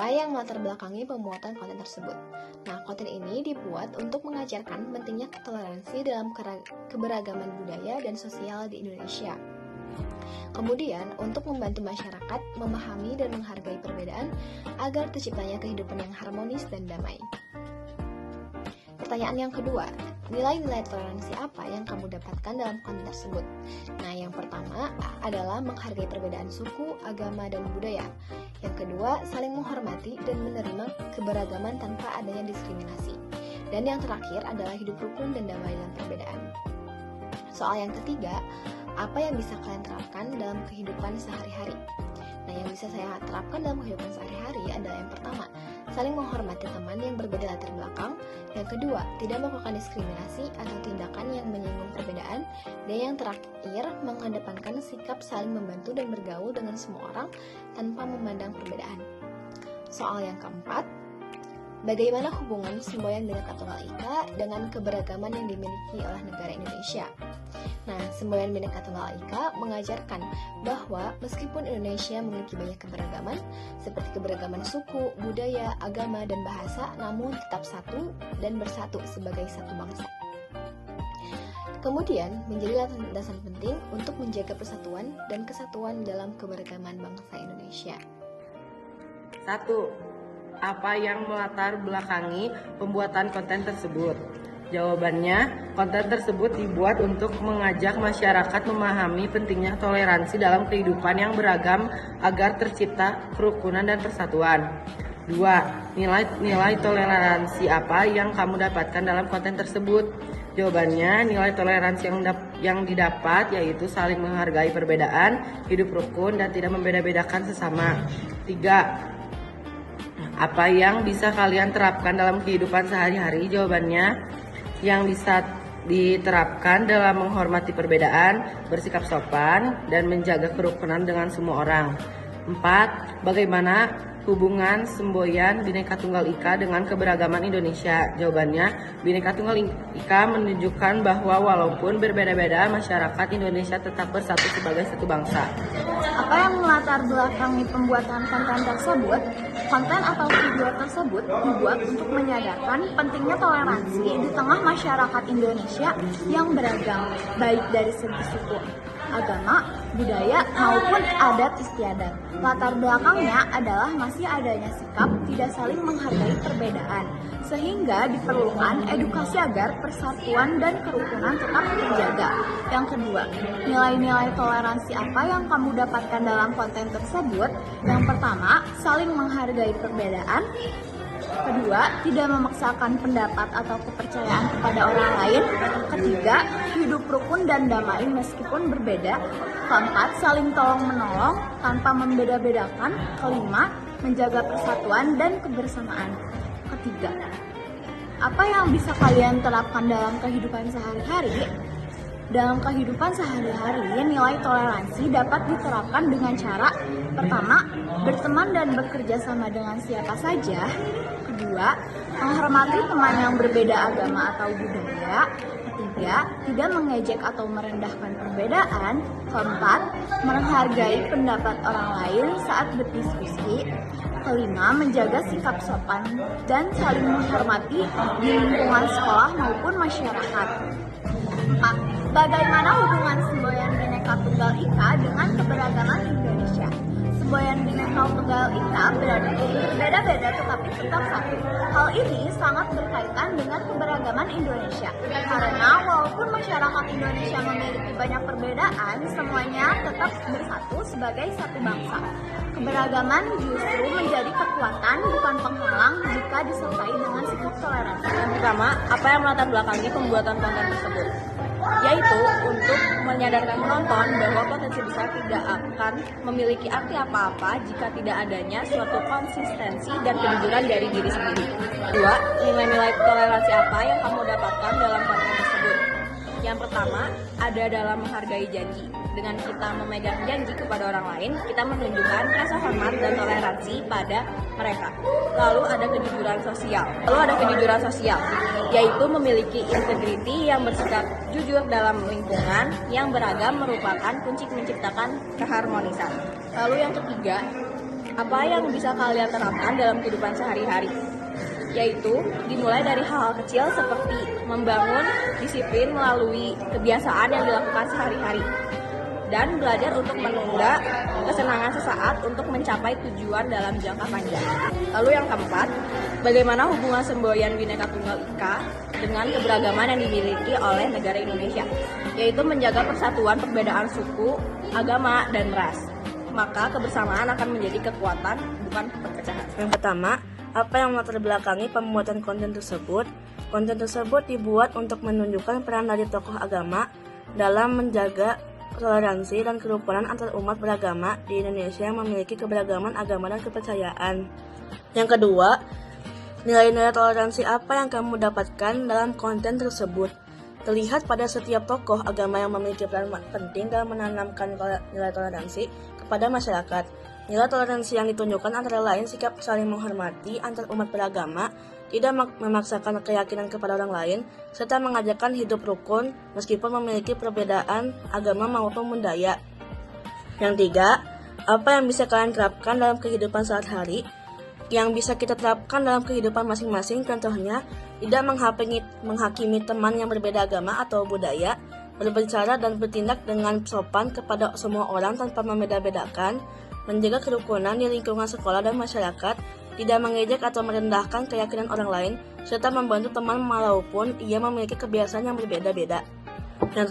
apa yang melatar belakangi pembuatan konten tersebut? Nah, konten ini dibuat untuk mengajarkan pentingnya toleransi dalam keberagaman budaya dan sosial di Indonesia. Kemudian, untuk membantu masyarakat memahami dan menghargai perbedaan agar terciptanya kehidupan yang harmonis dan damai. Pertanyaan yang kedua, nilai-nilai toleransi apa yang kamu dapatkan dalam konten tersebut? Nah, yang pertama adalah menghargai perbedaan suku, agama, dan budaya. Yang kedua, saling menghormati dan menerima keberagaman tanpa adanya diskriminasi. Dan yang terakhir adalah hidup rukun dan damai dalam perbedaan. Soal yang ketiga, apa yang bisa kalian terapkan dalam kehidupan sehari-hari? Nah, yang bisa saya terapkan dalam kehidupan sehari-hari adalah yang pertama, saling menghormati teman yang berbeda latar belakang. Yang kedua, tidak melakukan diskriminasi atau tindakan yang menyinggung perbedaan. Dan yang terakhir, mengedepankan sikap saling membantu dan bergaul dengan semua orang tanpa memandang perbedaan. Soal yang keempat, bagaimana hubungan semboyan Bhinneka Tunggal Ika dengan keberagaman yang dimiliki oleh negara Indonesia? Nah, semboyan Bhinneka Tunggal Ika mengajarkan bahwa meskipun Indonesia memiliki banyak keberagaman, seperti keberagaman suku, budaya, agama, dan bahasa, namun tetap satu dan bersatu sebagai satu bangsa. Kemudian, menjadi landasan penting untuk menjaga persatuan dan kesatuan dalam keberagaman bangsa Indonesia. 1. Apa yang melatar belakangi pembuatan konten tersebut? Jawabannya, konten tersebut dibuat untuk mengajak masyarakat memahami pentingnya toleransi dalam kehidupan yang beragam agar tercipta kerukunan dan persatuan. 2. Nilai toleransi apa yang kamu dapatkan dalam konten tersebut? Jawabannya, nilai toleransi yang didapat yaitu saling menghargai perbedaan, hidup rukun, dan tidak membeda-bedakan sesama. 3. Apa yang bisa kalian terapkan dalam kehidupan sehari-hari? Jawabannya, yang bisa diterapkan dalam menghormati perbedaan, bersikap sopan, dan menjaga kerukunan dengan semua orang. 4. Bagaimana hubungan semboyan Bhinneka Tunggal Ika dengan keberagaman Indonesia? Jawabannya, Bhinneka Tunggal Ika menunjukkan bahwa walaupun berbeda-beda, masyarakat Indonesia tetap bersatu sebagai satu bangsa. Apa yang melatar belakangi pembuatan konten tersebut? Konten atau video tersebut dibuat untuk menyadarkan pentingnya toleransi di tengah masyarakat Indonesia yang beragam, baik dari segi suku, agama, budaya, maupun adat istiadat. Latar belakangnya adalah masih adanya sikap tidak saling menghargai perbedaan, sehingga diperlukan edukasi agar persatuan dan kerukunan tetap terjaga. Yang kedua, nilai-nilai toleransi apa yang kamu dapatkan dalam konten tersebut? Yang pertama, saling menghargai perbedaan. Kedua, tidak memaksakan pendapat atau kepercayaan kepada orang lain. Ketiga, hidup rukun dan damai meskipun berbeda. Keempat, saling tolong-menolong tanpa membeda-bedakan. Kelima, menjaga persatuan dan kebersamaan. Ketiga, apa yang bisa kalian terapkan dalam kehidupan sehari-hari? Dalam kehidupan sehari-hari, nilai toleransi dapat diterapkan dengan cara: pertama, berteman dan bekerja sama dengan siapa saja. Kedua, menghormati teman yang berbeda agama atau budaya. Ketiga, tidak mengejek atau merendahkan perbedaan. Keempat, menghargai pendapat orang lain saat berdiskusi. Kelima, menjaga sikap sopan dan saling menghormati di lingkungan sekolah maupun masyarakat. 4. Bagaimana hubungan semboyan Bhinneka Tunggal Ika dengan keberagaman Indonesia? Semboyan Bhinneka Tunggal Ika berarti berbeda-beda tetapi tetap satu. Hal ini sangat berkaitan dengan keberagaman Indonesia, karena walaupun masyarakat Indonesia memiliki banyak perbedaan, semuanya tetap bersatu sebagai satu bangsa. Keberagaman justru menjadi kekuatan, bukan penghalang jika disertai dengan sikap toleransi. Yang pertama, apa yang melatar belakangi pembuatan konten tersebut? Yaitu untuk menyadarkan penonton bahwa potensi besar tidak akan memiliki arti apa-apa jika tidak adanya suatu konsistensi dan kejujuran dari diri sendiri. 2. Nilai-nilai toleransi apa yang kamu dapatkan dalam konten tersebut? Yang pertama, ada dalam menghargai janji. Dengan kita memegang janji kepada orang lain, kita menunjukkan rasa hormat dan toleransi pada mereka. Lalu ada kejujuran sosial. Yaitu memiliki integriti yang bersikap jujur dalam lingkungan yang beragam merupakan kunci menciptakan keharmonisan. Lalu yang ketiga, Apa yang bisa kalian terapkan dalam kehidupan sehari-hari? Yaitu dimulai dari hal-hal kecil seperti membangun disiplin melalui kebiasaan yang dilakukan sehari-hari dan belajar untuk menunda kesenangan sesaat untuk mencapai tujuan dalam jangka panjang. Lalu yang keempat, bagaimana hubungan semboyan Bhinneka Tunggal Ika dengan keberagaman yang dimiliki oleh negara Indonesia, yaitu menjaga persatuan perbedaan suku, agama, dan ras. Maka kebersamaan akan menjadi kekuatan, bukan perpecahan. Yang pertama, apa yang melatar belakangi pembuatan konten tersebut? Konten tersebut dibuat untuk menunjukkan peran dari tokoh agama dalam menjaga toleransi dan kerukunan antar umat beragama di Indonesia yang memiliki keberagaman agama dan kepercayaan. Yang kedua, nilai-nilai toleransi apa yang kamu dapatkan dalam konten tersebut? Terlihat pada setiap tokoh agama yang memiliki peran penting dalam menanamkan nilai toleransi kepada masyarakat. Nilai toleransi yang ditunjukkan antara lain sikap saling menghormati antar umat beragama, tidak memaksakan keyakinan kepada orang lain, serta mengajarkan hidup rukun meskipun memiliki perbedaan agama maupun budaya. Yang tiga, apa yang bisa kalian terapkan dalam kehidupan sehari-hari? Yang bisa kita terapkan dalam kehidupan masing-masing, contohnya, tidak menghakimi teman yang berbeda agama atau budaya, berbicara dan bertindak dengan sopan kepada semua orang tanpa membeda-bedakan, menjaga kerukunan di lingkungan sekolah dan masyarakat, tidak mengejek atau merendahkan keyakinan orang lain, serta membantu teman walaupun ia memiliki kebiasaan yang berbeda-beda. Yang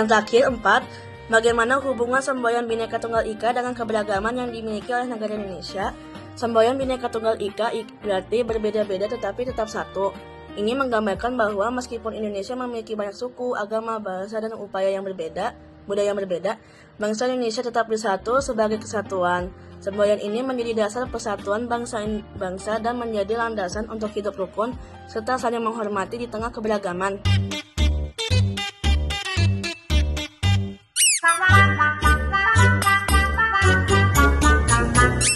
terakhir, 4. Bagaimana hubungan semboyan Bhinneka Tunggal Ika dengan keberagaman yang dimiliki oleh negara Indonesia? Semboyan Bhinneka Tunggal Ika berarti berbeda-beda tetapi tetap satu. Ini menggambarkan bahwa meskipun Indonesia memiliki banyak suku, agama, bahasa, dan budaya yang berbeda, bangsa Indonesia tetap bersatu sebagai kesatuan. Semboyan ini menjadi dasar persatuan bangsa dan menjadi landasan untuk hidup rukun serta saling menghormati di tengah keberagaman.